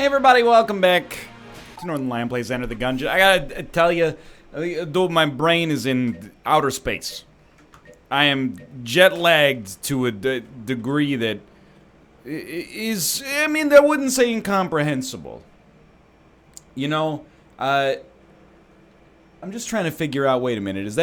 everybody, welcome back to Northernlion Plays Enter the Gungeon. I gotta tell you, though my brain is in outer space, I am jet-lagged to a degree that is, I mean, I wouldn't say incomprehensible. You know, I'm just trying to figure out, wait a minute, it's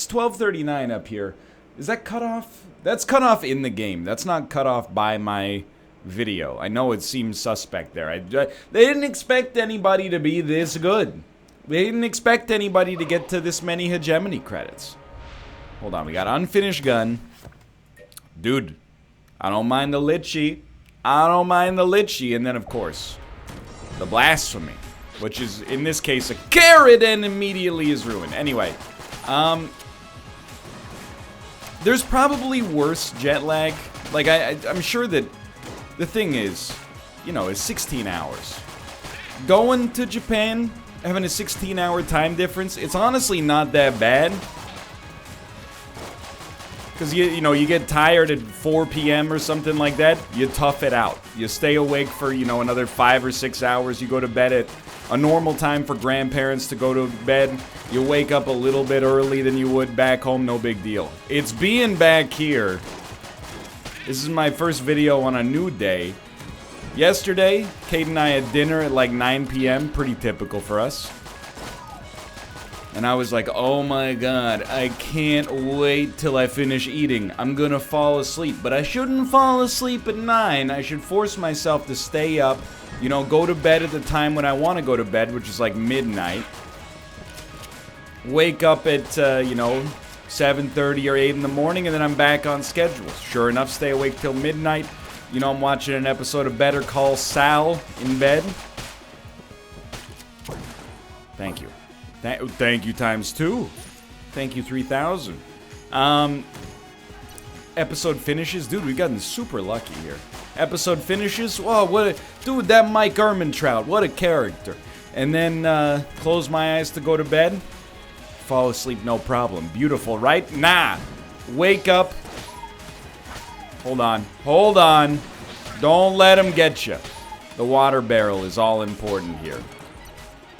12:39 up here. Is that cut off? That's cut off in the game. That's not cut off by my video. I know it seems suspect there. They didn't expect anybody to be this good. They didn't expect anybody to get to this many hegemony credits. Hold on, we got unfinished gun. Dude, I don't mind the litchi. I don't mind the litchi. And then, of course, the blasphemy, which is, in this case, a carrot and immediately is ruined. Anyway, there's probably worse jet lag. Like, I'm sure that the thing is, you know, it's 16 hours. Going to Japan, having a 16-hour time difference, it's honestly not that bad. Because, you know, you get tired at 4 p.m. or something like that, you tough it out. You stay awake for, you know, another 5 or 6 hours. You go to bed at a normal time for grandparents to go to bed. You wake up a little bit early than you would back home, no big deal. It's being back here. This is my first video on a new day. Yesterday, Kate and I had dinner at like 9 p.m. Pretty typical for us. And I was like, oh my god, I can't wait till I finish eating. I'm gonna fall asleep. But I shouldn't fall asleep at 9. I should force myself to stay up. You know, go to bed at the time when I want to go to bed, which is like midnight. Wake up at, you know, 7:30 or 8 in the morning, and then I'm back on schedule. Sure enough, stay awake till midnight. You know, I'm watching an episode of Better Call Saul in bed. Thank you. Thank you times 2. Thank you 3,000. Episode finishes. Dude, we've gotten super lucky here. Episode finishes. Whoa, what a... Dude, that Mike Ehrmantraut, what a character. And then, close my eyes to go to bed. Fall asleep, no problem. Beautiful, right? Nah. Wake up. Hold on. Hold on. Don't let him get you. The water barrel is all important here.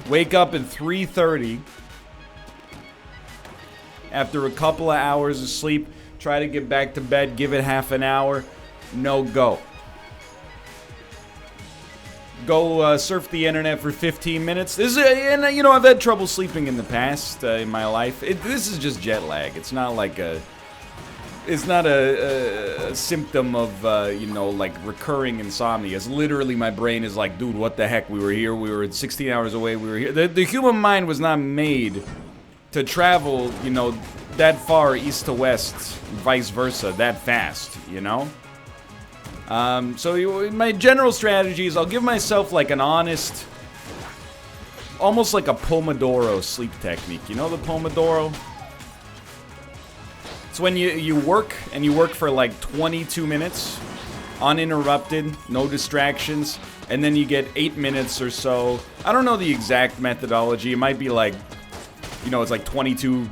Wake up at 3:30. After a couple of hours of sleep, try to get back to bed. Give it half an hour. No go. Go surf the internet for 15 minutes. This is, and you know, I've had trouble sleeping in the past in my life. This is just jet lag. It's not like it's not a symptom of, you know, like recurring insomnia. It's literally my brain is like, dude, what the heck? We were here. We were 16 hours away. We were here. The human mind was not made to travel, you know, that far east to west, vice versa, that fast, you know? So my general strategy is I'll give myself like an honest, almost like a Pomodoro sleep technique. You know the Pomodoro? It's when you work, and you work for like 22 minutes, uninterrupted, no distractions, and then you get 8 minutes or so. I don't know the exact methodology. It might be like, you know, it's like 22-5,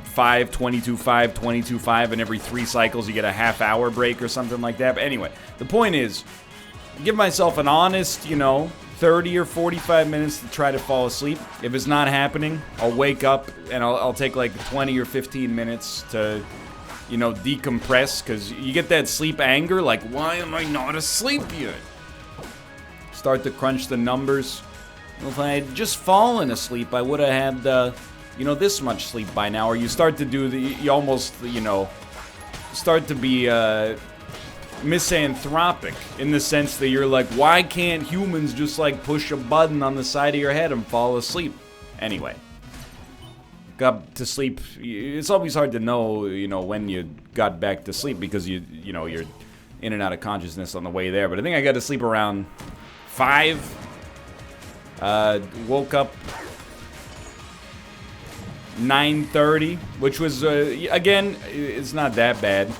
22-5, 22-5, and every 3 cycles you get a half-hour break or something like that. But anyway, the point is, give myself an honest, you know, 30 or 45 minutes to try to fall asleep. If it's not happening, I'll wake up and I'll take like 20 or 15 minutes to, you know, decompress, because you get that sleep anger, like, why am I not asleep yet? Start to crunch the numbers. If I had just fallen asleep, I would have had, you know, this much sleep by now. Or you start to do you almost, you know, start to be misanthropic in the sense that you're like, why can't humans just like push a button on the side of your head and fall asleep? Anyway, got to sleep. It's always hard to know, you know, when you got back to sleep, because you know, you're in and out of consciousness on the way there. But I think I got to sleep around 5. Woke up 9:30, which was, again, it's not that bad.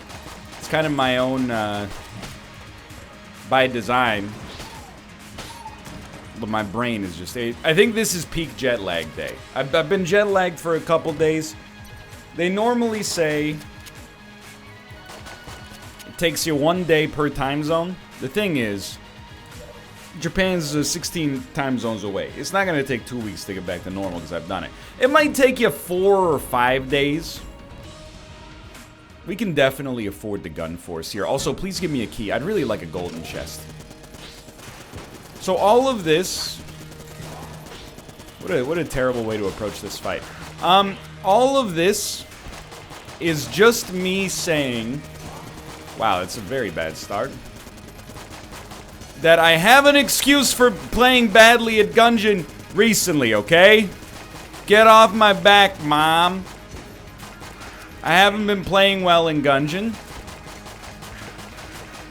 It's kind of my own, by design. But my brain is just, I think this is peak jet lag day. I've been jet lagged for a couple days. They normally say it takes you 1 day per time zone. The thing is, Japan's 16 time zones away. It's not going to take 2 weeks to get back to normal because I've done it. It might take you 4 or 5 days. We can definitely afford the gun force here. Also, please give me a key. I'd really like a golden chest. So all of this... What a terrible way to approach this fight. All of this is just me saying... Wow, that's a very bad start. That I have an excuse for playing badly at Gungeon recently, okay? Get off my back, Mom. I haven't been playing well in Gungeon.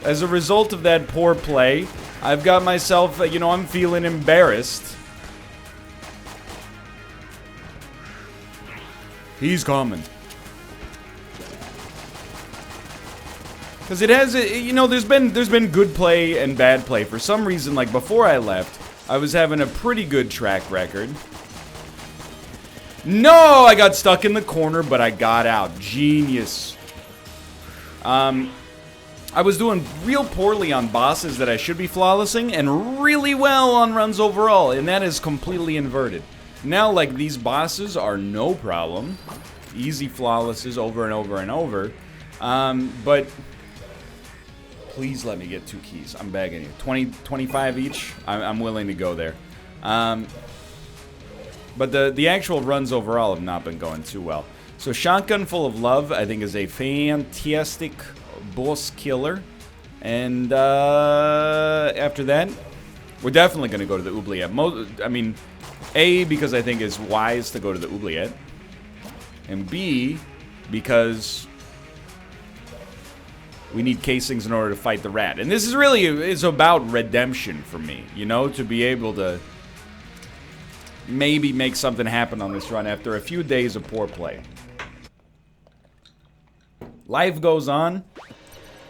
As a result of that poor play, I've got myself, you know, I'm feeling embarrassed. He's coming. Because it has, you know, there's been good play and bad play. For some reason, like before I left, I was having a pretty good track record. No, I got stuck in the corner, but I got out. Genius. I was doing real poorly on bosses that I should be flawlessing, and really well on runs overall, and that is completely inverted. Now, like, these bosses are no problem. Easy flawlesses over and over and over. But... Please let me get 2 keys. I'm begging you. 25 each. I'm willing to go there. But the actual runs overall have not been going too well. So Shotgun Full of Love, I think, is a fantastic boss killer. And after that, we're definitely going to go to the oubliette. I mean, A, because I think it's wise to go to the oubliette. And B, because... we need casings in order to fight the rat. And this is really, it's about redemption for me, you know, to be able to maybe make something happen on this run after a few days of poor play. Life goes on.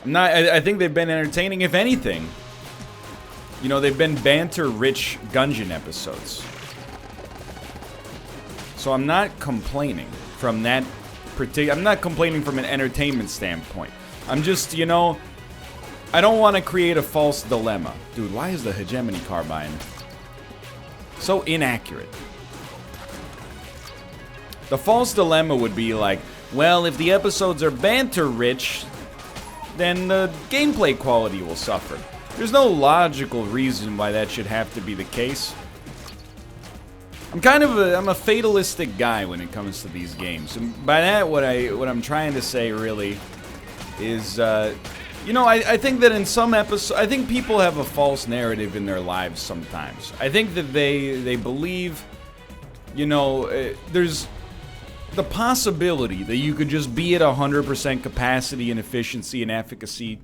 I think they've been entertaining, if anything. You know, they've been banter-rich Gungeon episodes. So I'm not complaining from that particular... I'm not complaining from an entertainment standpoint. I'm just, you know, I don't want to create a false dilemma. Dude, why is the hegemony carbine so inaccurate? The false dilemma would be like, well, if the episodes are banter-rich, then the gameplay quality will suffer. There's no logical reason why that should have to be the case. I'm a fatalistic guy when it comes to these games. And by that, what I'm trying to say really is, you know, I think that in some episodes, I think people have a false narrative in their lives sometimes. I think that they believe, you know, there's the possibility that you could just be at 100% capacity and efficiency and efficacy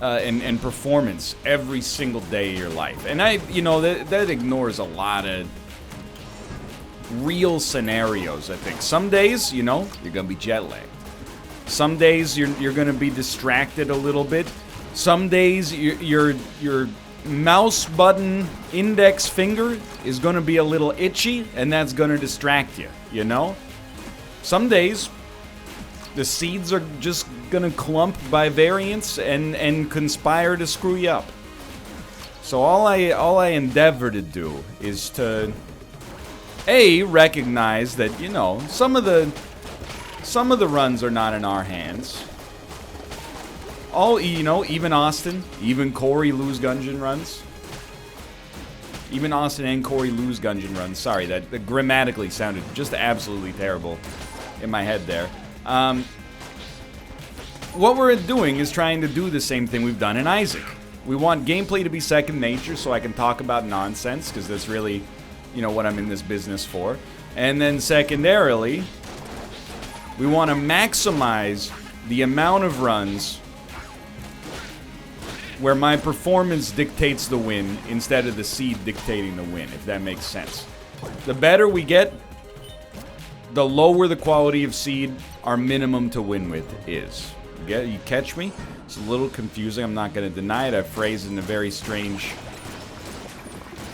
and performance every single day of your life. And you know, that ignores a lot of real scenarios, I think. Some days, you know, you're gonna be jet lagged. Some days you're gonna be distracted a little bit. Some days your mouse button index finger is gonna be a little itchy, and that's gonna distract you, you know? Some days the seeds are just gonna clump by variance and conspire to screw you up. So all I endeavor to do is to recognize that, you know, some of the runs are not in our hands. You know, even Austin, even Corey lose Gungeon runs. Even Austin and Corey lose Gungeon runs. Sorry, that grammatically sounded just absolutely terrible in my head there. What we're doing is trying to do the same thing we've done in Isaac. We want gameplay to be second nature so I can talk about nonsense, because that's really, you know, what I'm in this business for. And then secondarily, we want to maximize the amount of runs where my performance dictates the win instead of the seed dictating the win, if that makes sense. The better we get, the lower the quality of seed our minimum to win with is. You catch me? It's a little confusing. I'm not going to deny it. I've phrased it in a very strange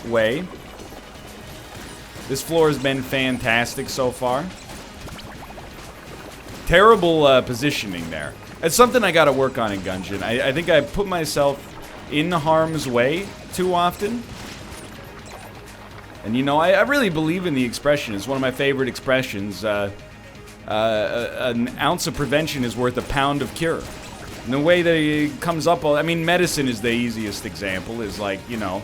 way. This floor has been fantastic so far. Terrible positioning there. It's something I gotta work on in Gungeon. I think I put myself in harm's way too often. And, you know, I really believe in the expression. It's one of my favorite expressions. An ounce of prevention is worth a pound of cure. And the way that it comes up, I mean, medicine is the easiest example, is like, you know,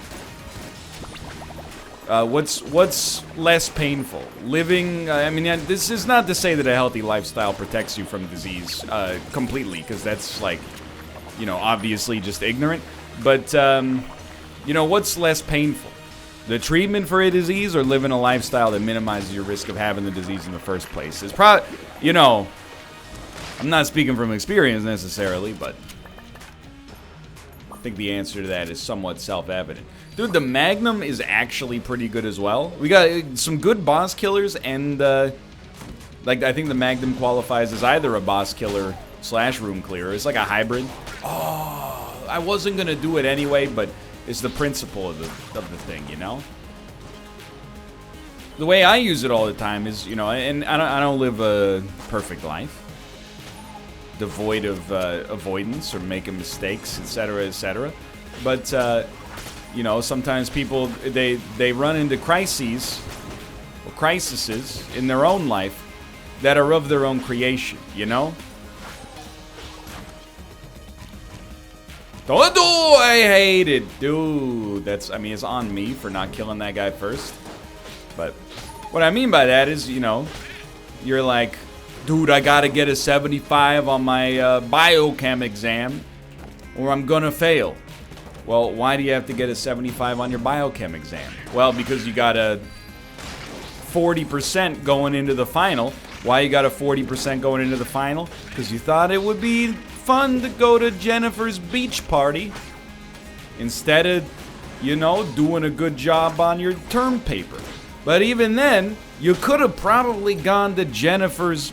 what's less painful? Living, I mean, this is not to say that a healthy lifestyle protects you from disease completely, because that's like, you know, obviously just ignorant. But, you know, what's less painful? The treatment for a disease or living a lifestyle that minimizes your risk of having the disease in the first place? It's probably, you know, I'm not speaking from experience necessarily, but I think the answer to that is somewhat self-evident. Dude, the Magnum is actually pretty good as well. We got some good boss killers, and like I think the Magnum qualifies as either a boss killer / room clearer. It's like a hybrid. Oh, I wasn't gonna do it anyway, but it's the principle of the thing, you know. The way I use it all the time is, you know, and I don't live a perfect life, devoid of avoidance or making mistakes, etc., etc. But you know, sometimes people they run into crises or crises in their own life that are of their own creation, you know. Oh, I hate it, dude. That's, I mean, it's on me for not killing that guy first. But what I mean by that is, you know, you're like, dude, I gotta get a 75 on my biochem exam, or I'm gonna fail. Well, why do you have to get a 75 on your biochem exam? Well, because you got a 40% going into the final. Why you got a 40% going into the final? Because you thought it would be fun to go to Jennifer's beach party instead of, you know, doing a good job on your term paper. But even then, you could have probably gone to Jennifer's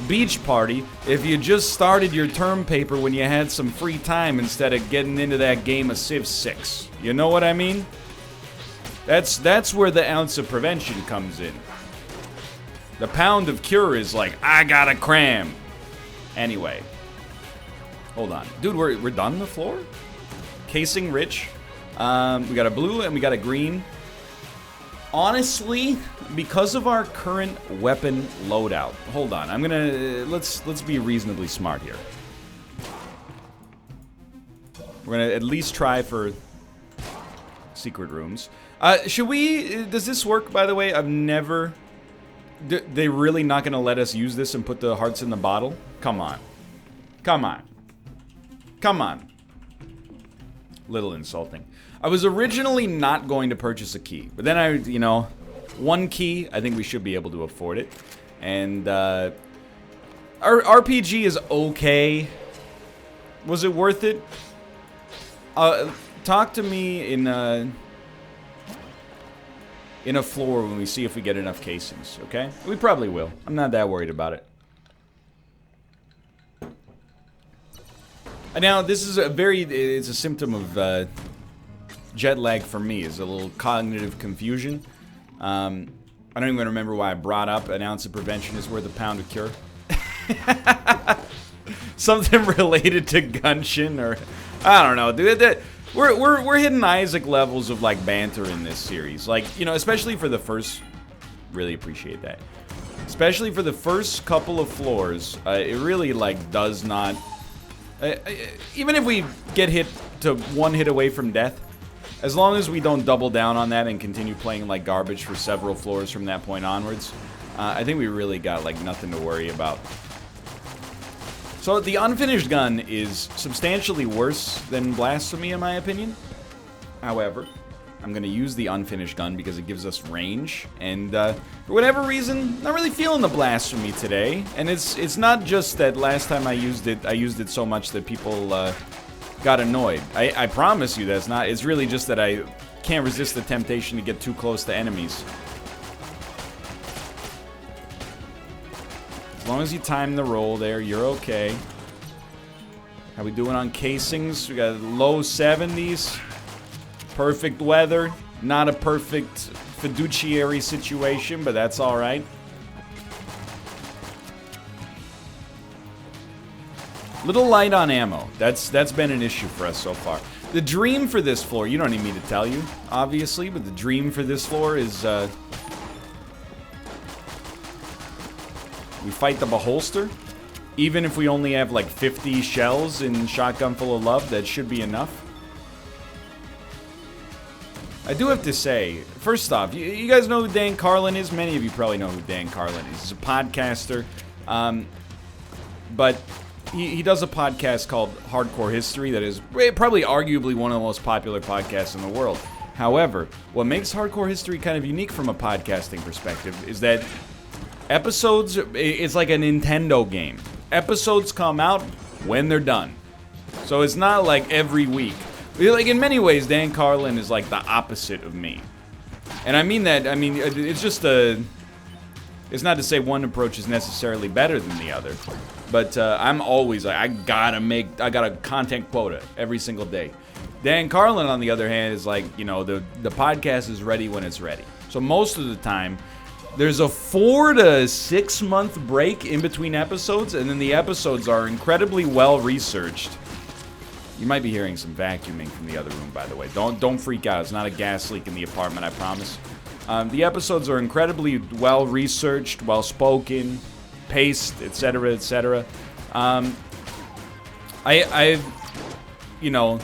beach party if you just started your term paper when you had some free time instead of getting into that game of Civ 6. You know what I mean? That's where the ounce of prevention comes in. The pound of cure is like, I gotta cram. Anyway. Hold on. Dude, we're done the floor? Casing rich. We got a blue and we got a green. Honestly, because of our current weapon loadout. Hold on. I'm gonna let's be reasonably smart here. We're gonna at least try for secret rooms. Should we, does this work, by the way? I've never, they really not gonna let us use this and put the hearts in the bottle? Come on. Come on. Come on. Little insulting. I was originally not going to purchase a key, but then I, you know, one key, I think we should be able to afford it. And, our RPG is okay. Was it worth it? Talk to me in a floor when we see if we get enough casings, okay? We probably will. I'm not that worried about it. Now, this is it's a symptom of jet lag for me, is a little cognitive confusion. I don't even remember why I brought up an ounce of prevention is worth a pound of cure. Something related to Gungeon, or I don't know, dude. We're hitting Isaac levels of like banter in this series, like, you know, especially for the first. Really appreciate that. Especially for the first couple of floors, it really like does not. Even if we get hit to one hit away from death, as long as we don't double down on that and continue playing like garbage for several floors from that point onwards, I think we really got like nothing to worry about. So the unfinished gun is substantially worse than Blasphemy in my opinion. However, I'm going to use the unfinished gun because it gives us range, and for whatever reason, not really feeling the Blasphemy today. And it's not just that last time I used it so much that people got annoyed. I promise you that's not. It's really just that I can't resist the temptation to get too close to enemies. As long as you time the roll there, you're okay. How we doing on casings? We got low 70s. Perfect weather. Not a perfect fiduciary situation, but that's alright. Little light on ammo. That's been an issue for us so far. The dream for this floor, you don't need me to tell you, obviously, but the dream for this floor is, we fight the beholster. Even if we only have like 50 shells in Shotgun Full of Love, that should be enough. I do have to say, first off, you guys know who Dan Carlin is? Many of you probably know who Dan Carlin is. He's a podcaster, but he does a podcast called Hardcore History that is probably arguably one of the most popular podcasts in the world. However, what makes Hardcore History kind of unique from a podcasting perspective is that episodes, it's like a Nintendo game. Episodes come out when they're done. So it's not like every week. Like, in many ways, Dan Carlin is like the opposite of me. And I mean that, it's just it's not to say one approach is necessarily better than the other. But I'm always like, I got a content quota every single day. Dan Carlin, on the other hand, is like, you know, the podcast is ready when it's ready. So most of the time, there's a 4 to 6 month break in between episodes, and then the episodes are incredibly well researched. You might be hearing some vacuuming from the other room, by the way. Don't freak out. It's not a gas leak in the apartment, I promise. The episodes are incredibly well researched, well spoken, paced, etc., etc. You know,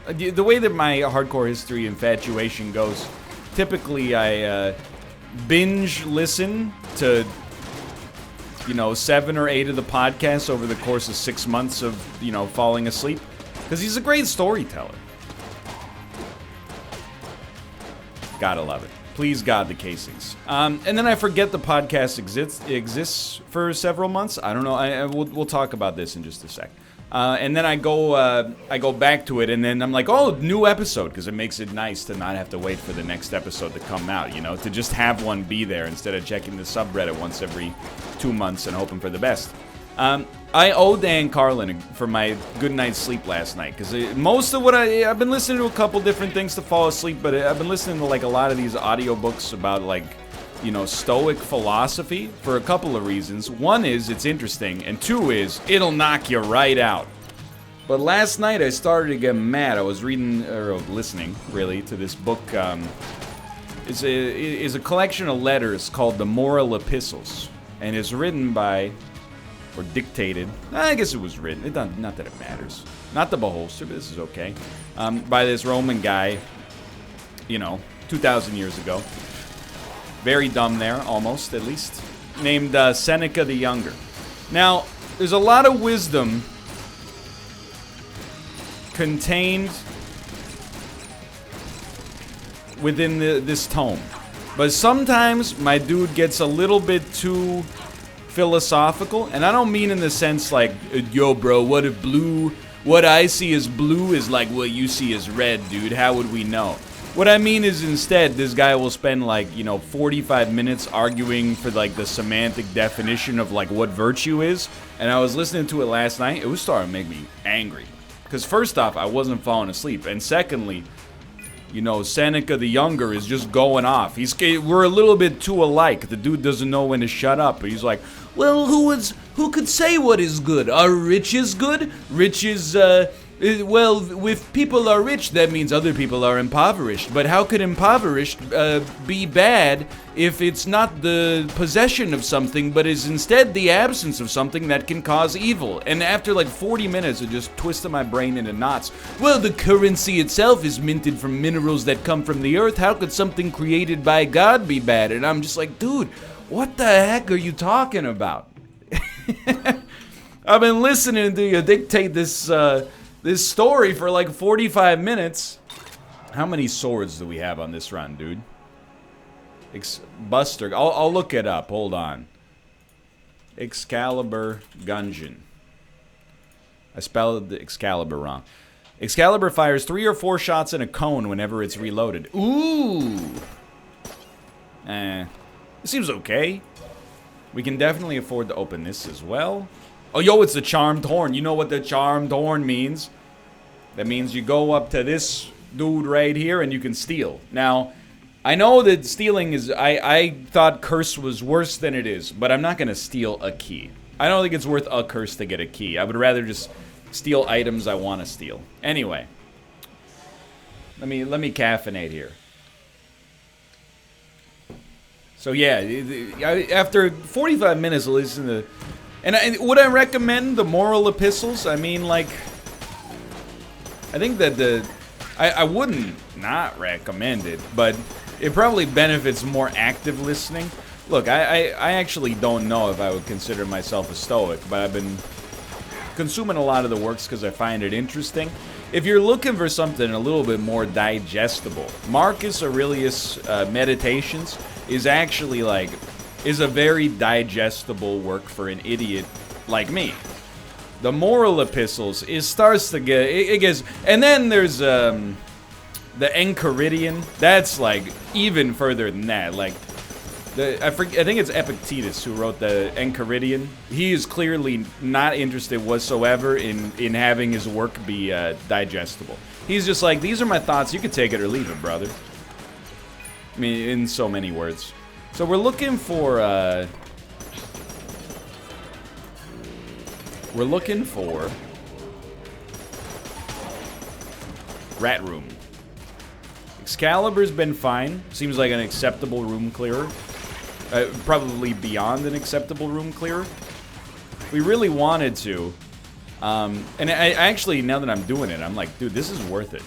the way that my Hardcore History infatuation goes, typically I binge listen to, you know, 7 or 8 of the podcasts over the course of 6 months of, you know, falling asleep. Because he's a great storyteller. Gotta love it. Please God, the casings. And then I forget the podcast exists for several months. I don't know. We'll talk about this in just a sec. And then I go back to it, and then I'm like, oh, new episode, because it makes it nice to not have to wait for the next episode to come out, you know, to just have one be there instead of checking the subreddit once every 2 months and hoping for the best. I owe Dan Carlin for my good night's sleep last night, because most of what I've been listening to a couple different things to fall asleep, but I've been listening to like a lot of these audiobooks about like, you know, Stoic philosophy for a couple of reasons. One is it's interesting, and 2 is it'll knock you right out. But last night I started to get mad. I was reading, or listening, really, to this book. It's a collection of letters called the Moral Epistles, and it's written by, or dictated, I guess it was written, not that it matters. Not the beholster, but this is okay. By this Roman guy, you know, 2,000 years ago. Very dumb there, almost, at least. Named Seneca the Younger. Now, there's a lot of wisdom contained within this tome. But sometimes my dude gets a little bit too philosophical, and I don't mean in the sense like, yo bro, what if blue, what I see as blue is like what you see as red, dude, how would we know? What I mean is instead, this guy will spend like, you know, 45 minutes arguing for like the semantic definition of like what virtue is, and I was listening to it last night. It was starting to make me angry, because first off, I wasn't falling asleep, and secondly, you know, Seneca the Younger is just going off. We're a little bit too alike. The dude doesn't know when to shut up. He's like, well, who could say what is good? Are riches good? Riches, well, if people are rich, that means other people are impoverished. But how could impoverished be bad if it's not the possession of something, but is instead the absence of something that can cause evil? And after like 40 minutes of just twisting my brain into knots, well, the currency itself is minted from minerals that come from the earth. How could something created by God be bad? And I'm just like, dude, what the heck are you talking about? I've been listening to you dictate this story for like 45 minutes. How many swords do we have on this run, dude? Buster. I'll look it up. Hold on. Excalibur Gungeon. I spelled the Excalibur wrong. Excalibur fires 3 or 4 shots in a cone whenever it's reloaded. Ooh. It seems okay. We can definitely afford to open this as well. Oh, yo, it's the Charmed Horn. You know what the Charmed Horn means? That means you go up to this dude right here and you can steal. Now, I know that stealing is... I thought curse was worse than it is, but I'm not going to steal a key. I don't think it's worth a curse to get a key. I would rather just steal items I want to steal. Anyway, Let me caffeinate here. So yeah, after 45 minutes, listen to, and would I recommend the moral epistles? I mean, like, I think that I wouldn't not recommend it, but it probably benefits more active listening. Look, I actually don't know if I would consider myself a Stoic, but I've been consuming a lot of the works because I find it interesting. If you're looking for something a little bit more digestible, Marcus Aurelius' Meditations is actually is a very digestible work for an idiot like me. The moral epistles, it starts to get, it gets, and then there's the Enchiridion. That's like even further than that. Like, I think it's Epictetus who wrote the Enchiridion. He is clearly not interested whatsoever in having his work be digestible. He's just like, these are my thoughts. You can take it or leave it, brother. I mean, in so many words. So we're looking for Rat Room. Excalibur's been fine. Seems like an acceptable room clearer. Probably beyond an acceptable room clearer. We really wanted to. And I actually, now that I'm doing it, I'm like, dude, this is worth it.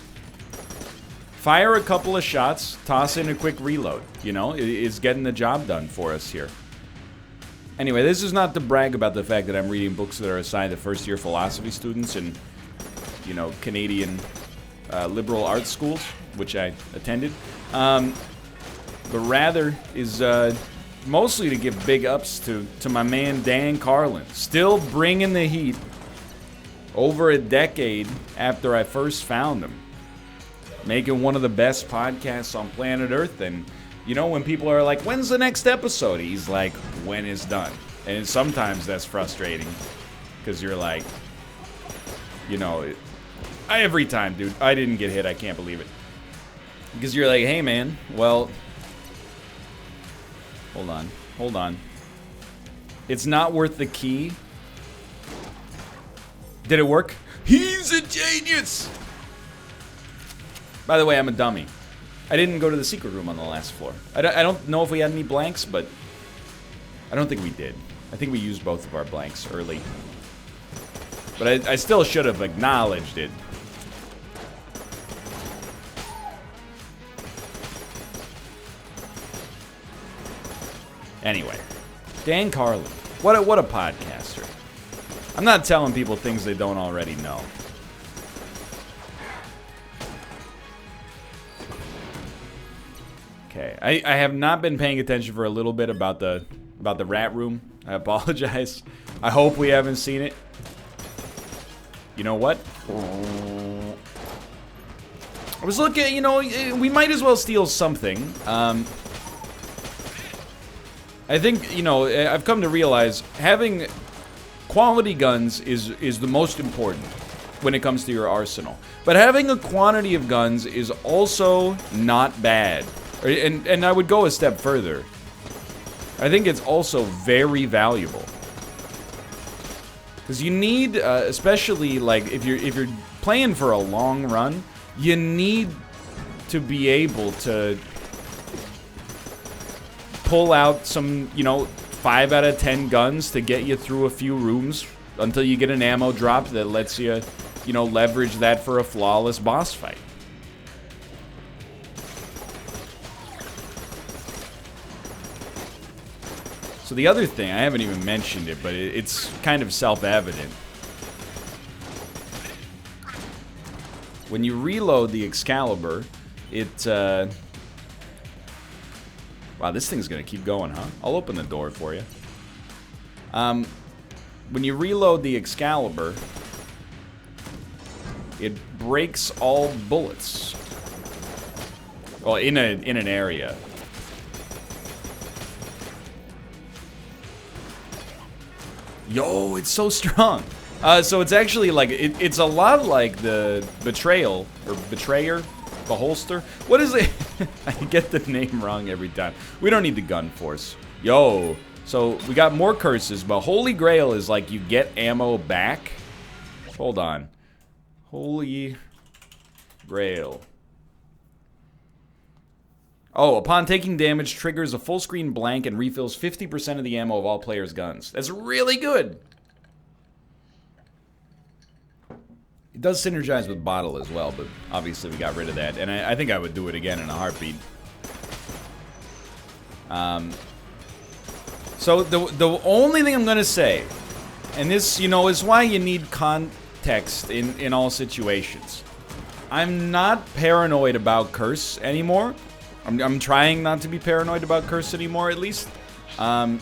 Fire a couple of shots, toss in a quick reload. You know, it's getting the job done for us here. Anyway, this is not to brag about the fact that I'm reading books that are assigned to first-year philosophy students in, you know, Canadian liberal arts schools, which I attended. But rather is mostly to give big ups to my man Dan Carlin. Still bringing the heat over a decade after I first found him. Making one of the best podcasts on planet Earth. And, you know, when people are like, when's the next episode? He's like, when it's done. And sometimes that's frustrating. Because you're like, you know, every time, dude, I didn't get hit. I can't believe it. Because you're like, hey, man, well, hold on. It's not worth the key. Did it work? He's a genius! By the way, I'm a dummy. I didn't go to the secret room on the last floor. I don't know if we had any blanks, but I don't think we did. I think we used both of our blanks early. But I still should have acknowledged it. Anyway, Dan Carlin. What a podcaster. I'm not telling people things they don't already know. Okay, I have not been paying attention for a little bit about the Rat Room. I apologize. I hope we haven't seen it. You know what? I was looking, you know, we might as well steal something. I think, you know, I've come to realize having quality guns is the most important when it comes to your arsenal. But having a quantity of guns is also not bad. And I would go a step further. I think it's also very valuable. Because you need, especially like if you're playing for a long run, you need to be able to pull out some, you know, 5 out of 10 guns to get you through a few rooms until you get an ammo drop that lets you, you know, leverage that for a flawless boss fight. So the other thing, I haven't even mentioned it, but it's kind of self-evident. When you reload the Excalibur, it, wow, this thing's gonna keep going, huh? I'll open the door for you. When you reload the Excalibur, it breaks all bullets. Well, in an area. Yo, it's so strong. So it's actually like, it's a lot like the Betrayal, or Betrayer, Beholster. What is it? I get the name wrong every time. We don't need the gun force. Yo, so we got more curses, but Holy Grail is like you get ammo back. Hold on. Holy Grail. Oh, upon taking damage, triggers a full screen blank and refills 50% of the ammo of all players' guns. That's really good. It does synergize with bottle as well, but obviously we got rid of that. And I think I would do it again in a heartbeat. So the only thing I'm going to say, and this, you know, is why you need context in all situations. I'm not paranoid about curse anymore. I'm trying not to be paranoid about curse anymore, at least. But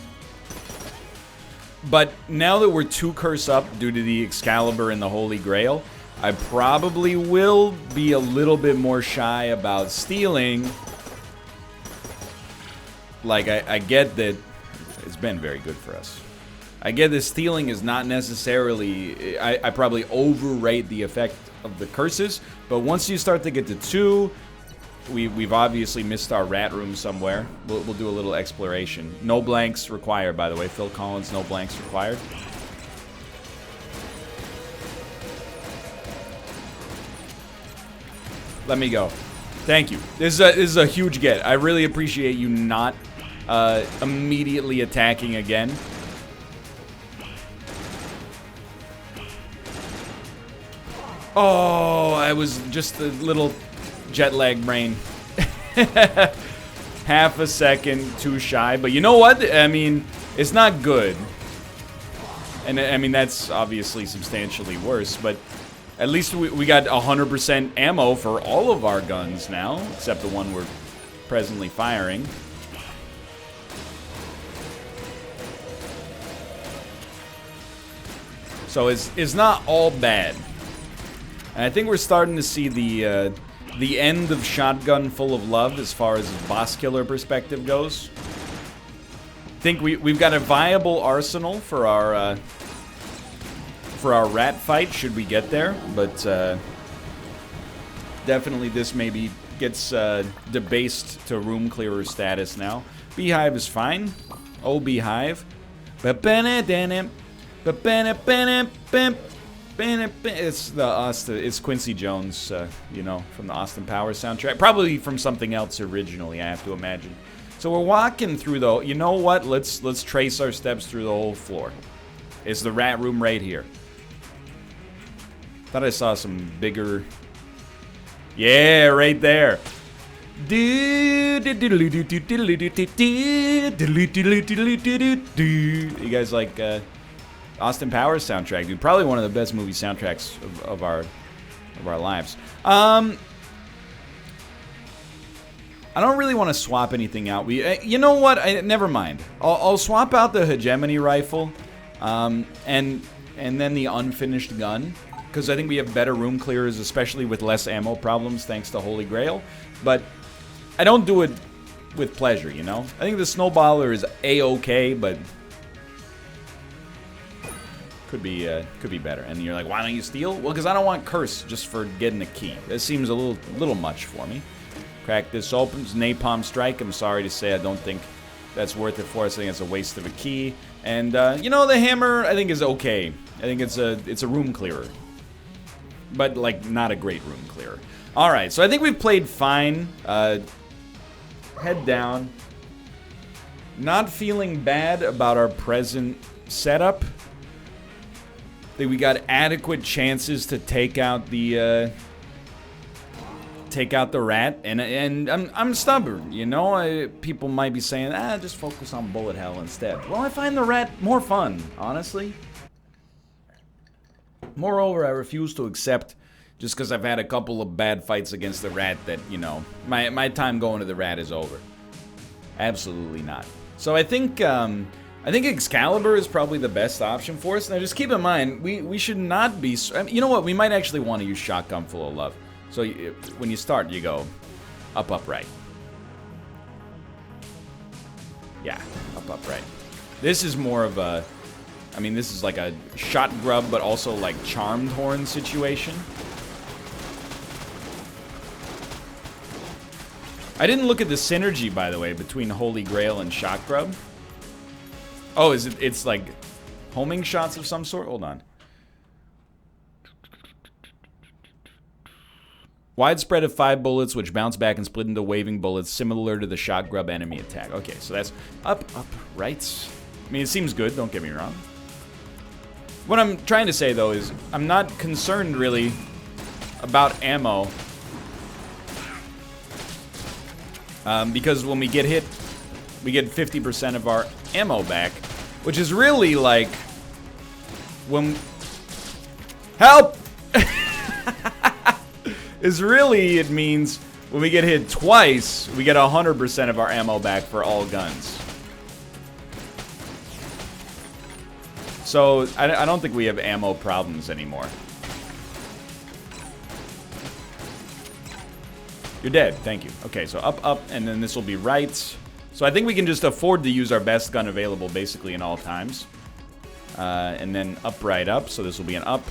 now that we're 2 curse up due to the Excalibur and the Holy Grail, I probably will be a little bit more shy about stealing. Like, I get that it's been very good for us. I get that stealing is not necessarily... I probably overrate the effect of the curses, but once you start to get to 2... We've obviously missed our rat room somewhere. We'll do a little exploration. No blanks required, by the way. Phil Collins, no blanks required. Let me go. Thank you. This is a huge get. I really appreciate you not immediately attacking again. Oh, I was just a little... jet lag brain. Half a second too shy, but you know what? I mean, it's not good. And I mean, that's obviously substantially worse, but at least we got 100% ammo for all of our guns now, except the one we're presently firing. So it's not all bad. And I think we're starting to see the end of Shotgun Full of Love as far as the boss killer perspective goes. I think we've got a viable arsenal for our rat fight should we get there, but definitely this maybe gets debased to room clearer status now. Beehive is fine. Oh, Beehive. It's Quincy Jones, you know, from the Austin Powers soundtrack. Probably from something else originally, I have to imagine. So we're walking through the... You know what? Let's trace our steps through the whole floor. It's the rat room right here. Thought I saw some bigger... Yeah, right there. You guys like... Austin Powers soundtrack, dude. Probably one of the best movie soundtracks of our lives. I don't really want to swap anything out. You know what? Never mind. I'll swap out the hegemony rifle, and then the unfinished gun, because I think we have better room clearers, especially with less ammo problems, thanks to Holy Grail. But I don't do it with pleasure, you know. I think the snowballer is a-okay, but. Could be better. And you're like, why don't you steal? Well, because I don't want curse just for getting a key. This seems a little much for me. Crack this open. It's Napalm Strike. I'm sorry to say I don't think that's worth it for us. I think it's a waste of a key. And you know, the hammer I think is okay. I think it's a room clearer, but like not a great room clearer. All right, so I think we've played fine. Head down. Not feeling bad about our present setup. I think we got adequate chances to take out the rat, and I'm stubborn, you know. People might be saying, just focus on bullet hell instead. Well, I find the rat more fun, honestly. Moreover, I refuse to accept, just because I've had a couple of bad fights against the rat, that, you know, my time going to the rat is over. Absolutely not. So I think Excalibur is probably the best option for us. Now, just keep in mind, we should not be... I mean, you know what? We might actually want to use Shotgun Full of Love. So when you start, you go up, right. Yeah, up, right. This is more of a... I mean, this is like a shot grub, but also like charmed horn situation. I didn't look at the synergy, by the way, between Holy Grail and shot grub. Oh, it's like homing shots of some sort? Hold on. Wide spread of 5 bullets, which bounce back and split into waving bullets, similar to the shot grub enemy attack. Okay, so that's up, right. I mean, it seems good, don't get me wrong. What I'm trying to say, though, is I'm not concerned, really, about ammo. Because when we get hit, we get 50% of our ammo back, which is really, like, when... Help! Is really, it means when we get hit twice, we get 100% of our ammo back for all guns. So, I don't think we have ammo problems anymore. You're dead, thank you. Okay, so up, and then this will be right. So I think we can just afford to use our best gun available basically in all times. And then up, right, up, so this will be an up.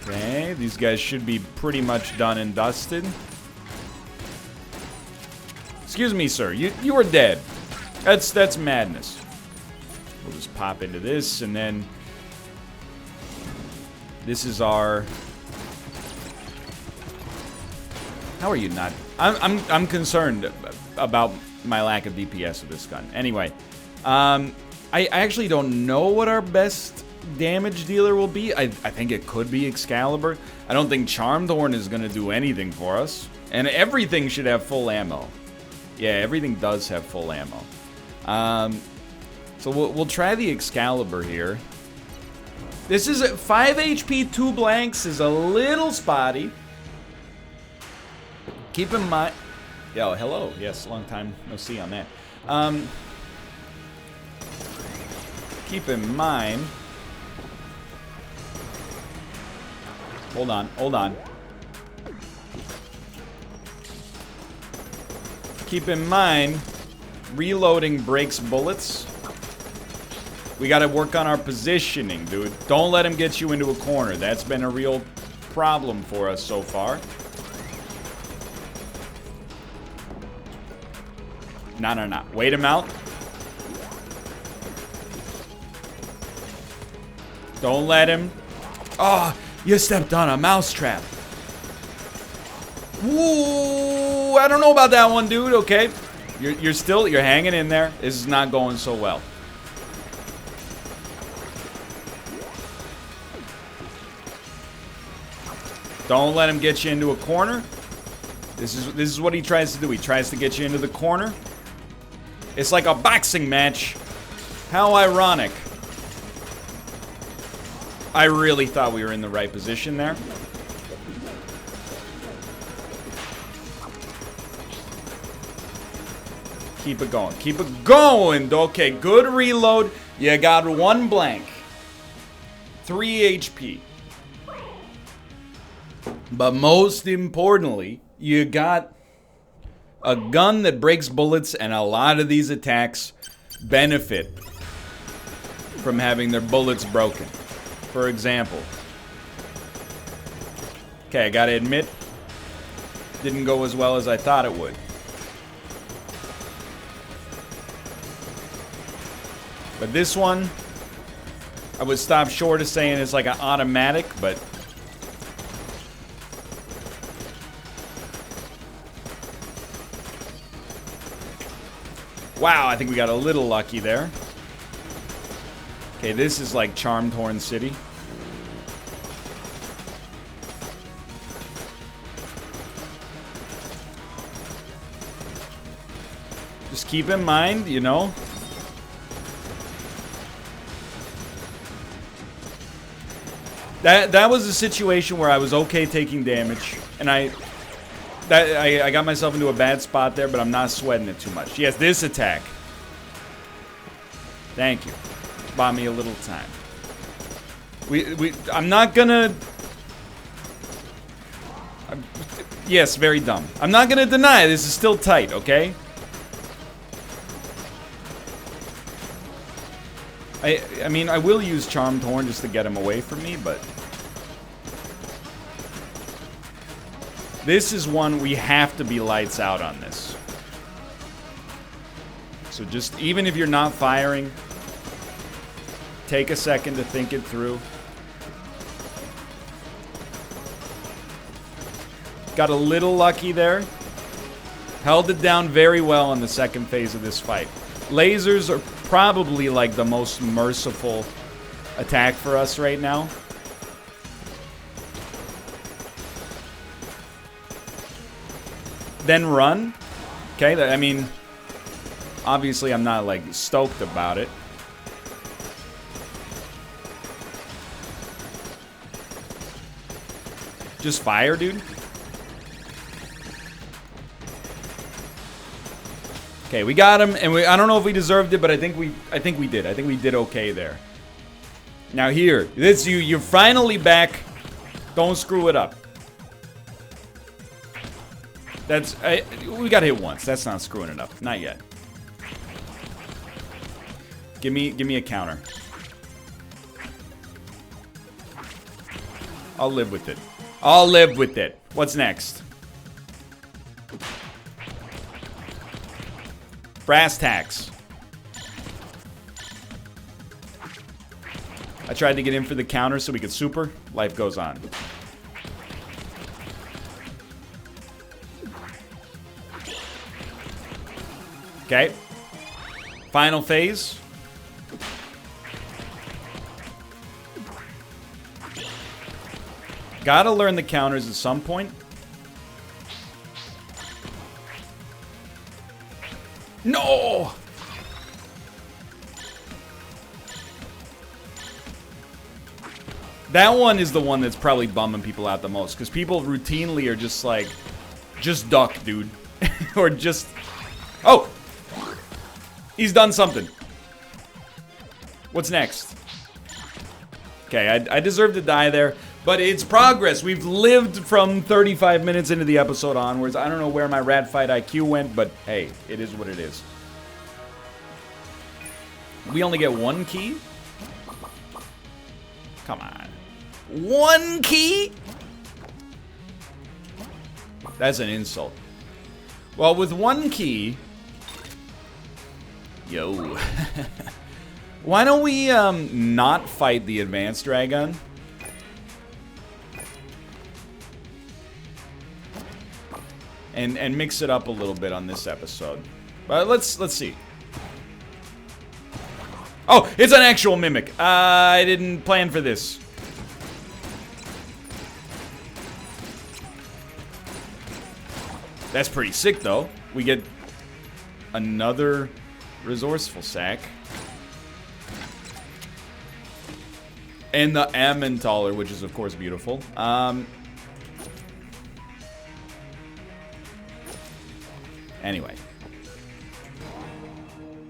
Okay, these guys should be pretty much done and dusted. Excuse me, sir. You are dead. That's madness. We'll just pop into this, and then this is our. How are you not? I'm concerned about my lack of DPS of this gun. Anyway, I actually don't know what our best damage dealer will be. I think it could be Excalibur. I don't think Charmed Horn is going to do anything for us. And everything should have full ammo. Yeah, everything does have full ammo. So we'll try the Excalibur here. This is 5 HP, 2 blanks is a little spotty. Keep in mind... Yo, hello. Yes, long time no see on that. Keep in mind... Hold on. Keep in mind, reloading breaks bullets. We gotta work on our positioning, dude. Don't let him get you into a corner. That's been a real problem for us so far. No. Wait him out. Don't let him. Oh, you stepped on a mousetrap. Ooh, I don't know about that one, dude. Okay. You're hanging in there. This is not going so well. Don't let him get you into a corner. This is what he tries to do. He tries to get you into the corner. It's like a boxing match. How ironic. I really thought we were in the right position there. Keep it going. Keep it going. Okay, good reload. You got 1 blank. 3 HP. But most importantly, you got a gun that breaks bullets, and a lot of these attacks benefit from having their bullets broken. For example. Okay, I gotta admit, didn't go as well as I thought it would. But this one, I would stop short of saying it's like an automatic, but... Wow, I think we got a little lucky there. Okay, this is like Charmed Horn City. Just keep in mind, you know. That was a situation where I was okay taking damage, and I got myself into a bad spot there, but I'm not sweating it too much. Yes, this attack. Thank you. Bought me a little time. I'm not gonna... Yes, very dumb. I'm not gonna deny this is still tight, okay? I mean, I will use Charmed Horn just to get him away from me, but... This is one we have to be lights out on this. So just, even if you're not firing, take a second to think it through. Got a little lucky there. Held it down very well in the second phase of this fight. Lasers are probably like the most merciful attack for us right now. Then run. Okay, I mean, obviously I'm not like stoked about it. Just fire, dude. Okay, we got him, and I don't know if we deserved it, but I think we did. I think we did okay there. Now here, you're finally back. Don't screw it up. We got hit once. That's not screwing it up. Not yet. Give me a counter. I'll live with it. I'll live with it. What's next? Brass tacks. I tried to get in for the counter so we could super. Life goes on. Okay. Final phase. Gotta learn the counters at some point. No! That one is the one that's probably bumming people out the most, because people routinely are just like, just duck, dude. Or just... Oh! He's done something. What's next? Okay, I deserve to die there, but it's progress. We've lived from 35 minutes into the episode onwards. I don't know where my rat fight IQ went, but hey, it is what it is. We only get one key? Come on. One key? That's an insult. Well, with one key... Yo. Why don't we not fight the advanced dragon? And mix it up a little bit on this episode. But let's see. Oh, it's an actual mimic. I didn't plan for this. That's pretty sick, though. We get another resourceful sack. And the Emmentaler, which is, of course, beautiful. Anyway.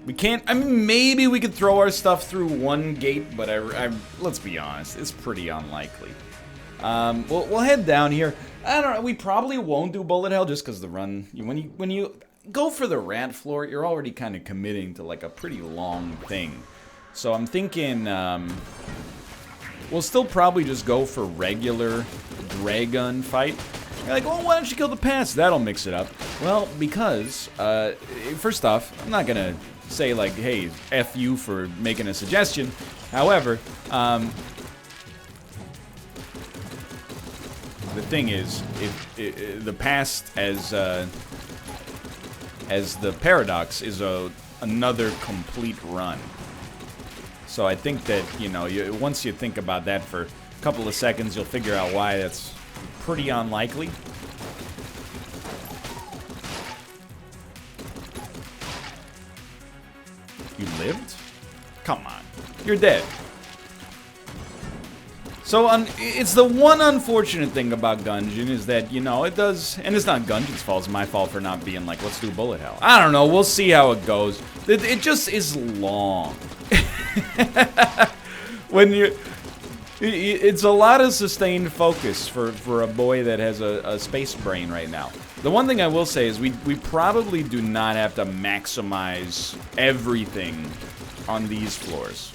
We can't... I mean, maybe we could throw our stuff through one gate, but let's be honest. It's pretty unlikely. We'll head down here. I don't know. We probably won't do bullet hell just because the run... When you go for the rat floor, you're already kind of committing to, like, a pretty long thing. So I'm thinking... we'll still probably just go for regular dragon fight. You're like, well, why don't you kill the pass? That'll mix it up. Well, because, first off, I'm not gonna say, like, hey, F you for making a suggestion. However, the thing is, the past as the paradox is another complete run. So I think that, you know, once you think about that for a couple of seconds, you'll figure out why that's pretty unlikely. You lived? Come on. You're dead. So, it's the one unfortunate thing about Gungeon is that, you know, it does... And it's not Gungeon's fault, it's my fault for not being like, let's do bullet hell. I don't know, we'll see how it goes. It just is long. When you... It's a lot of sustained focus for a boy that has a space brain right now. The one thing I will say is we probably do not have to maximize everything on these floors.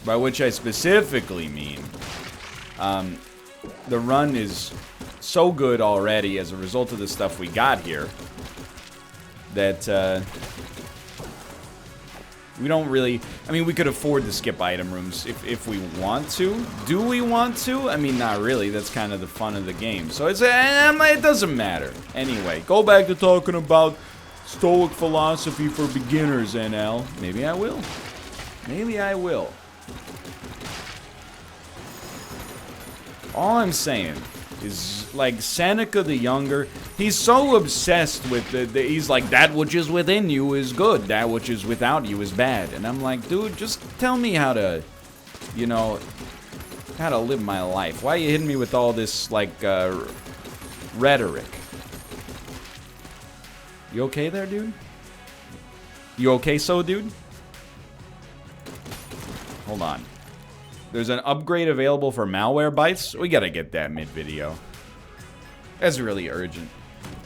By which I specifically mean, the run is so good already as a result of the stuff we got here. that we don't really... I mean, we could afford to skip item rooms if we want to. Do we want to? I mean, not really. That's kind of the fun of the game. So it's, it doesn't matter. Anyway, go back to talking about Stoic philosophy for beginners, NL. Maybe I will. Maybe I will. All I'm saying is, like, Seneca the Younger, he's so obsessed with he's like, that which is within you is good, that which is without you is bad. And I'm like, dude, just tell me how to, you know, how to live my life. Why are you hitting me with all this, like, rhetoric? You okay there, dude? You okay so, dude? Hold on. There's an upgrade available for malware bites. We gotta get that mid-video. That's really urgent.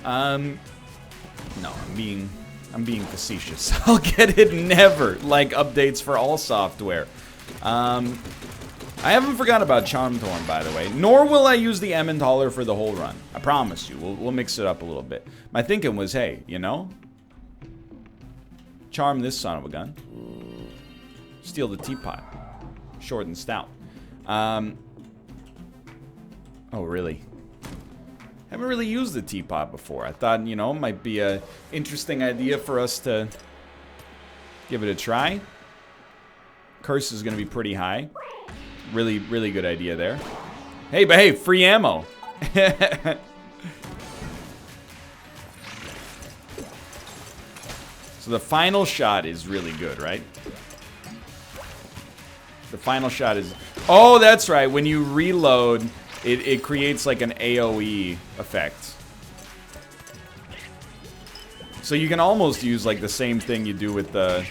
No, I'm being facetious. I'll get it never, like updates for all software. I haven't forgot about Charmthorn, by the way. Nor will I use the Emmentaler for the whole run. I promise you. We'll mix it up a little bit. My thinking was, hey, you know, charm this son of a gun. Steal the teapot. Short and stout. Oh, really? Haven't really used the teapot before. I thought, you know, it might be a interesting idea for us to give it a try. Curse is going to be pretty high. Really, really good idea there. Hey, but hey, free ammo. So the final shot is really good, right? The final shot is... Oh, that's right. When you reload, it creates like an AoE effect. So you can almost use like the same thing you do with the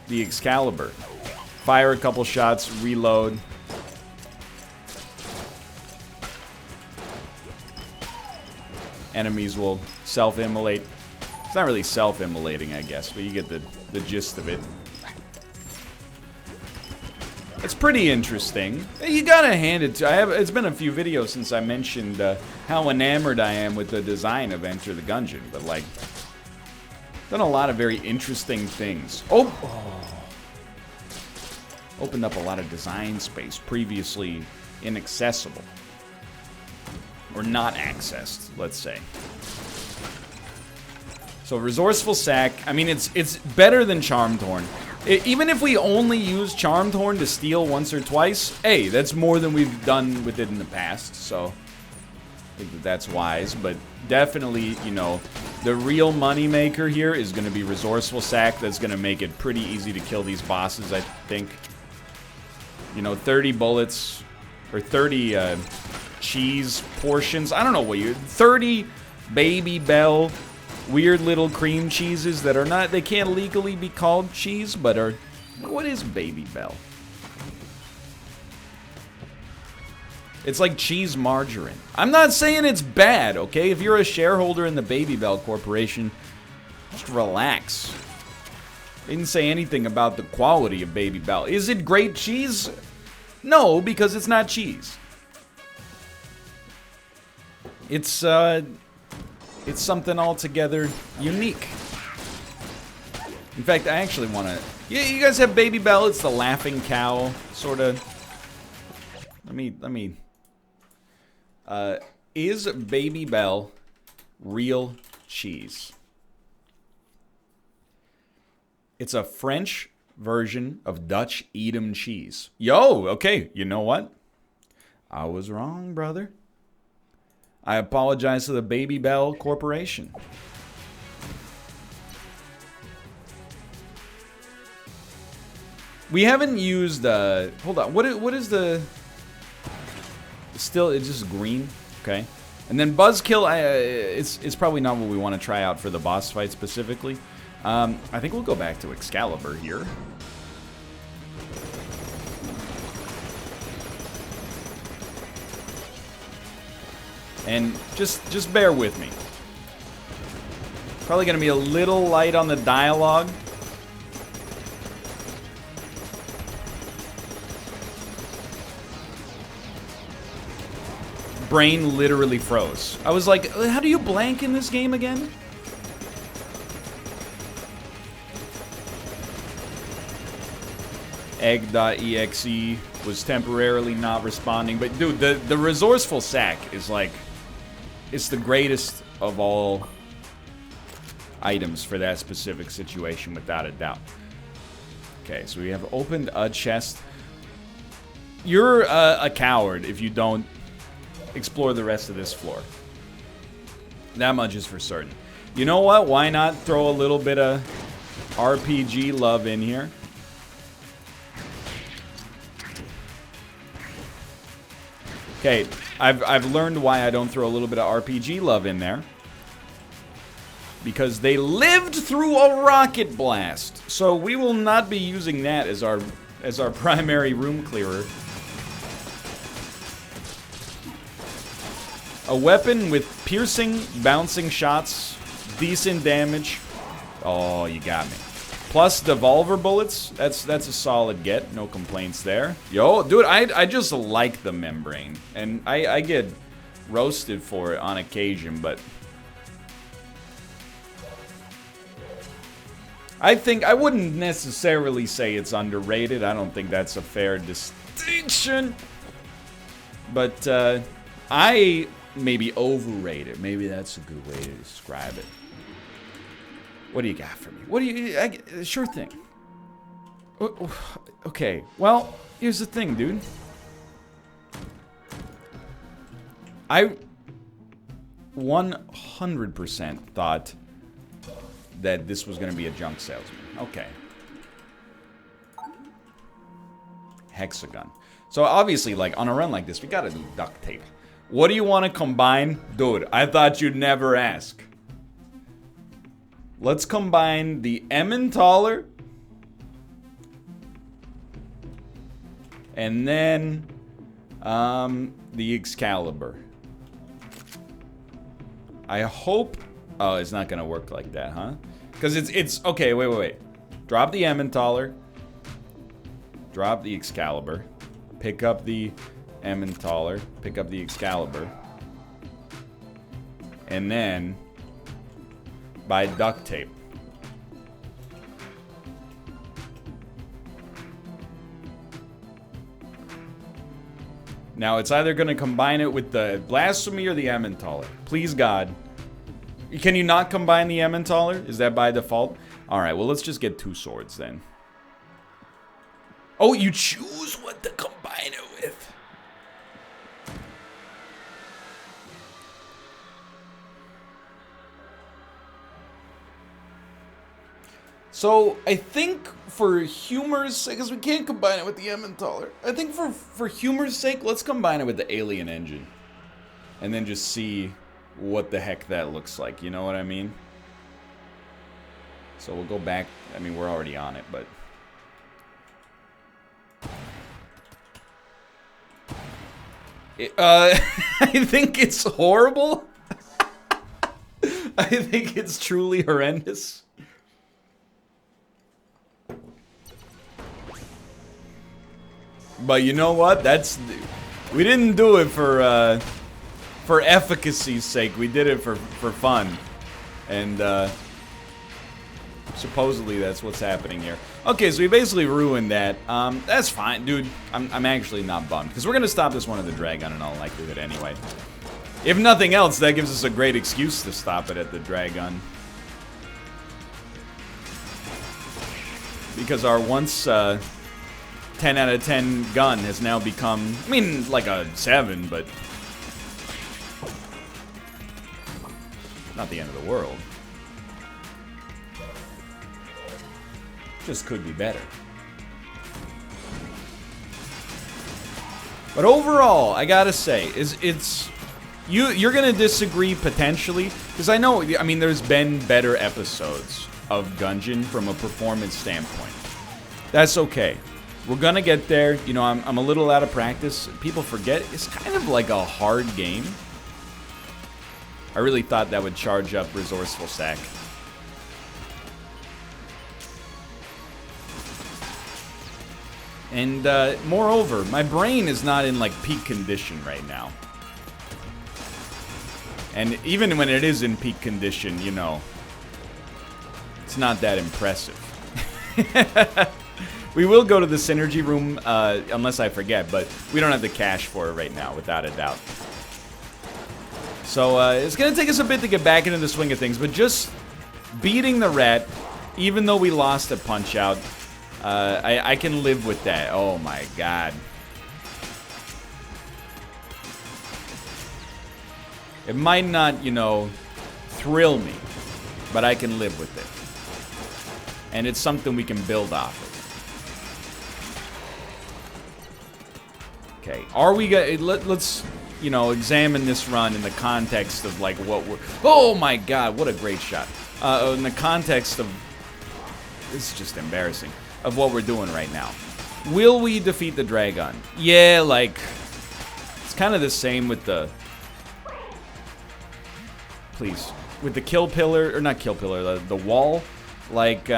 Excalibur. Fire a couple shots, reload. Enemies will self-immolate. It's not really self-immolating, I guess, but you get the gist of it. It's pretty interesting. You gotta hand it to... It's been a few videos since I mentioned how enamored I am with the design of Enter the Gungeon, but like... done a lot of very interesting things. Oh! Opened up a lot of design space previously inaccessible. Or not accessed, let's say. So Resourceful Sack, I mean, it's better than Charmthorn. Even if we only use Charmthorn to steal once or twice, hey, that's more than we've done with it in the past, so I think that's wise. But definitely, you know, the real money maker here is going to be Resourceful Sack. That's going to make it pretty easy to kill these bosses, I think. You know, 30 bullets, or 30 cheese portions. I don't know what 30 Baby Bell weird little cream cheeses that are not, they can't legally be called cheese, but are, what is Baby Bell? It's like cheese margarine. I'm not saying it's bad, okay? If you're a shareholder in the Baby Bell Corporation, just relax. They didn't say anything about the quality of Baby Bell. Is it great cheese? No, because it's not cheese. It's something altogether unique. In fact, I actually want to... Yeah, you guys have Baby Bell. It's the laughing cow, sort of. Let me... is Baby Bell real cheese? It's a French version of Dutch Edam cheese. Yo, okay, you know what? I was wrong, brother. I apologize to the Baby Bell Corporation. We haven't used, hold on, what is the... Still, it's just green, okay. And then Buzzkill, it's probably not what we want to try out for the boss fight specifically. I think we'll go back to Excalibur here. And just bear with me. Probably going to be a little light on the dialogue. brain literally froze. I was like, how do you blank in this game again? Egg.exe was temporarily not responding. But dude, the resourceful sack is like, it's the greatest of all items for that specific situation, without a doubt. Okay, so we have opened a chest. You're a coward if you don't explore the rest of this floor. That much is for certain. You know what? Why not throw a little bit of RPG love in here? Okay, I've learned why I don't throw a little bit of RPG love in there. Because they lived through a rocket blast. So we will not be using that as our primary room clearer. A weapon with piercing, bouncing shots, decent damage. Oh, you got me. Plus devolver bullets. That's a solid get. No complaints there. Yo, dude, I just like the membrane. And I get roasted for it on occasion, but I wouldn't necessarily say it's underrated. I don't think that's a fair distinction. But I maybe overrate it. Maybe that's a good way to describe it. What do you got for me? What do you... sure thing. Okay, well, here's the thing, dude. I 100% thought that this was going to be a junk salesman. Okay. Hexagon. So obviously, like, on a run like this, we gotta do duct tape. What do you want to combine? Dude, I thought you'd never ask. Let's combine the Emmentaler and then the Excalibur. I hope... Oh, it's not gonna work like that, huh? Because it's... Okay, wait. Drop the Emmentaler. Drop the Excalibur. Pick up the Emmentaler. Pick up the Excalibur. And then buy duct tape. Now, it's either going to combine it with the Blasphemy or the Emmentaler. Please, God. Can you not combine the Emmentaler? Is that by default? Alright, well, let's just get 2 swords, then. Oh, you choose what to combine it with. So, I think for humor's sake, because we can't combine it with the Emmentaler, I think for humor's sake, let's combine it with the Alien engine. And then just see what the heck that looks like, you know what I mean? So we'll go back, I mean, we're already on it, but... I think it's horrible. I think it's truly horrendous. But you know what? We didn't do it for efficacy's sake. We did it for fun. And supposedly that's what's happening here. Okay, so we basically ruined that. That's fine, dude. I'm actually not bummed, because we're gonna stop this one at the Dragon in all likelihood anyway. If nothing else, that gives us a great excuse to stop it at the Dragon. Because our once 10 out of 10 gun has now become, I mean, like a 7, but not the end of the world. Just could be better. But overall, I gotta say, you're gonna disagree potentially, because I know, I mean, there's been better episodes of Gungeon from a performance standpoint. That's okay. We're gonna get there. You know, I'm a little out of practice. People forget it's kind of like a hard game. I really thought that would charge up Resourceful Sack. And moreover, my brain is not in like peak condition right now. And even when it is in peak condition, you know, it's not that impressive. We will go to the Synergy room, unless I forget, but we don't have the cash for it right now, without a doubt. So, it's gonna take us a bit to get back into the swing of things, but just beating the rat, even though we lost a Punch-Out, I can live with that. Oh my god. It might not, you know, thrill me, but I can live with it. And it's something we can build off of. Okay, are we gonna... Let's, you know, examine this run in the context of, like, what we're... Oh my god, what a great shot. In the context of... This is just embarrassing. Of what we're doing right now. Will we defeat the Dragon? Yeah, like... It's kind of the same with the... Please. With the kill pillar, or not kill pillar, the wall. Like,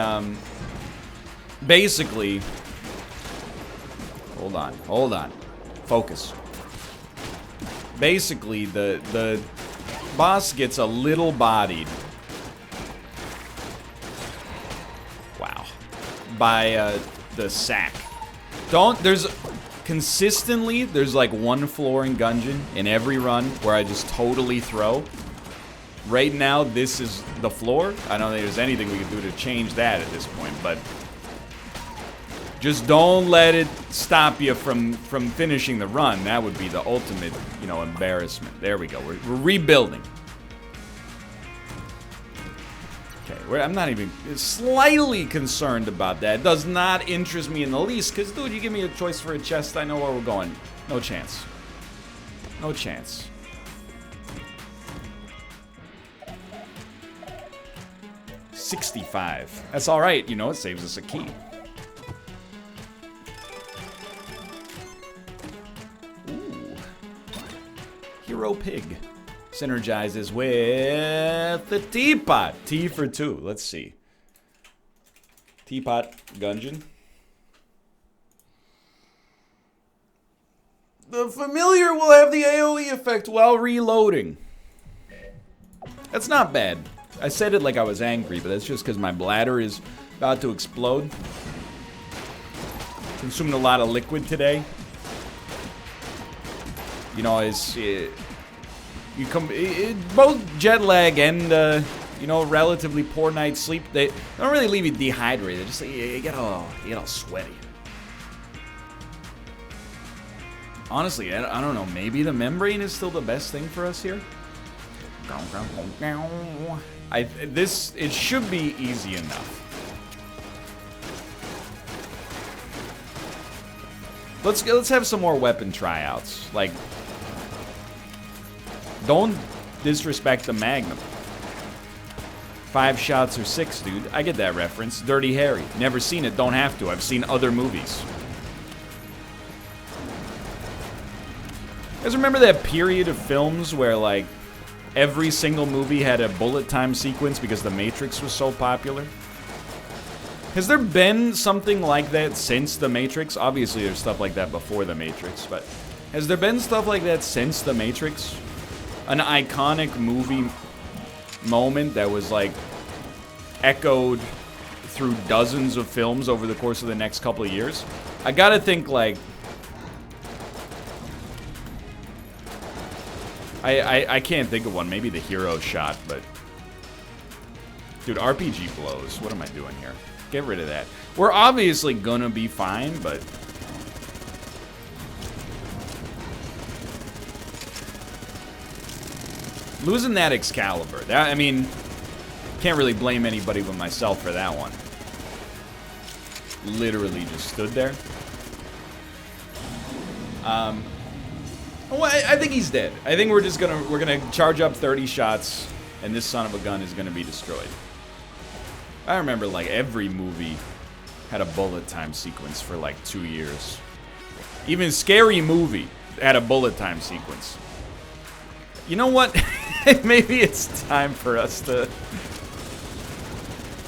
basically... Hold on. Focus. Basically, the boss gets a little bodied. Wow. By, the sack. Consistently, there's like one floor in Gungeon in every run where I just totally throw. Right now, this is the floor. I don't think there's anything we can do to change that at this point, but just don't let it stop you from finishing the run. That would be the ultimate, you know, embarrassment. There we go. We're rebuilding. Okay, I'm not even slightly concerned about that. It does not interest me in the least, because, dude, you give me a choice for a chest, I know where we're going. No chance. No chance. $65. That's alright, you know, it saves us a key. Ooh. Hero Pig. Synergizes with the Teapot. T for 2. Let's see. Teapot Gungeon. The familiar will have the AoE effect while reloading. That's not bad. I said it like I was angry, but that's just because my bladder is about to explode. Consumed a lot of liquid today. You know, both jet lag and you know, relatively poor night's sleep. They don't really leave you dehydrated. Just you get all sweaty. Honestly, I don't know. Maybe the membrane is still the best thing for us here. It should be easy enough. Let's have some more weapon tryouts. Like, don't disrespect the Magnum. 5 shots or 6, dude. I get that reference. Dirty Harry. Never seen it. Don't have to. I've seen other movies. You guys remember that period of films where, like, every single movie had a bullet time sequence because The Matrix was so popular? Has there been something like that since The Matrix? Obviously, there's stuff like that before The Matrix, but has there been stuff like that since The Matrix? An iconic movie moment that was, like, echoed through dozens of films over the course of the next couple of years? I gotta think, like... I can't think of one. Maybe the hero shot, but... Dude, RPG blows. What am I doing here? Get rid of that. We're obviously gonna be fine, but... Losing that Excalibur. That, I mean... Can't really blame anybody but myself for that one. Literally just stood there. Well, I think he's dead. I think we're gonna charge up 30 shots, and this son of a gun is gonna be destroyed. I remember, like, every movie had a bullet time sequence for, like, 2 years. Even Scary Movie had a bullet time sequence. You know what? Maybe it's time for us to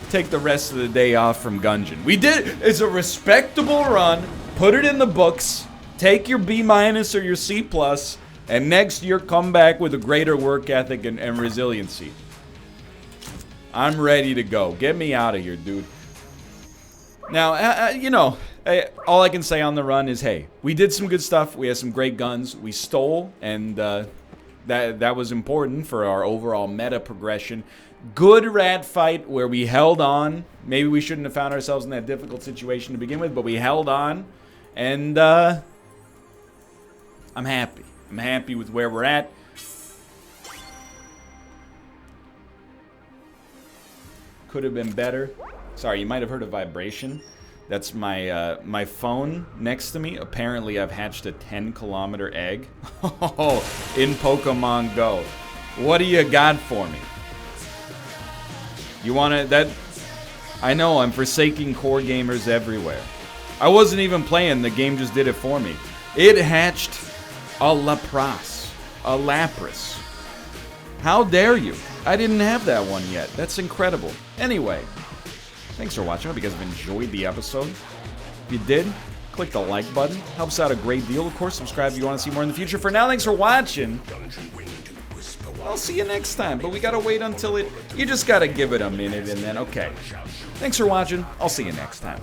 take the rest of the day off from Gungeon. We did. It's a respectable run. Put it in the books. Take your B- or your C+, And next year, come back with a greater work ethic and resiliency. I'm ready to go. Get me out of here, dude. Now, you know, all I can say on the run is, hey, we did some good stuff. We had some great guns. We stole, and that was important for our overall meta progression. Good rat fight where we held on. Maybe we shouldn't have found ourselves in that difficult situation to begin with, but we held on. And I'm happy. I'm happy with where we're at. Could have been better. Sorry, you might have heard a vibration. That's my my phone next to me. Apparently, I've hatched a 10-kilometer egg. In Pokemon Go. What do you got for me? You want to... that... I know, I'm forsaking core gamers everywhere. I wasn't even playing. The game just did it for me. It hatched a Lapras. A Lapras. How dare you? I didn't have that one yet. That's incredible. Anyway, thanks for watching. I hope you guys have enjoyed the episode. If you did, click the like button. Helps out a great deal. Of course, subscribe if you want to see more in the future. For now, thanks for watching. I'll see you next time, but we gotta wait until it... You just gotta give it a minute and then... Okay. Thanks for watching. I'll see you next time.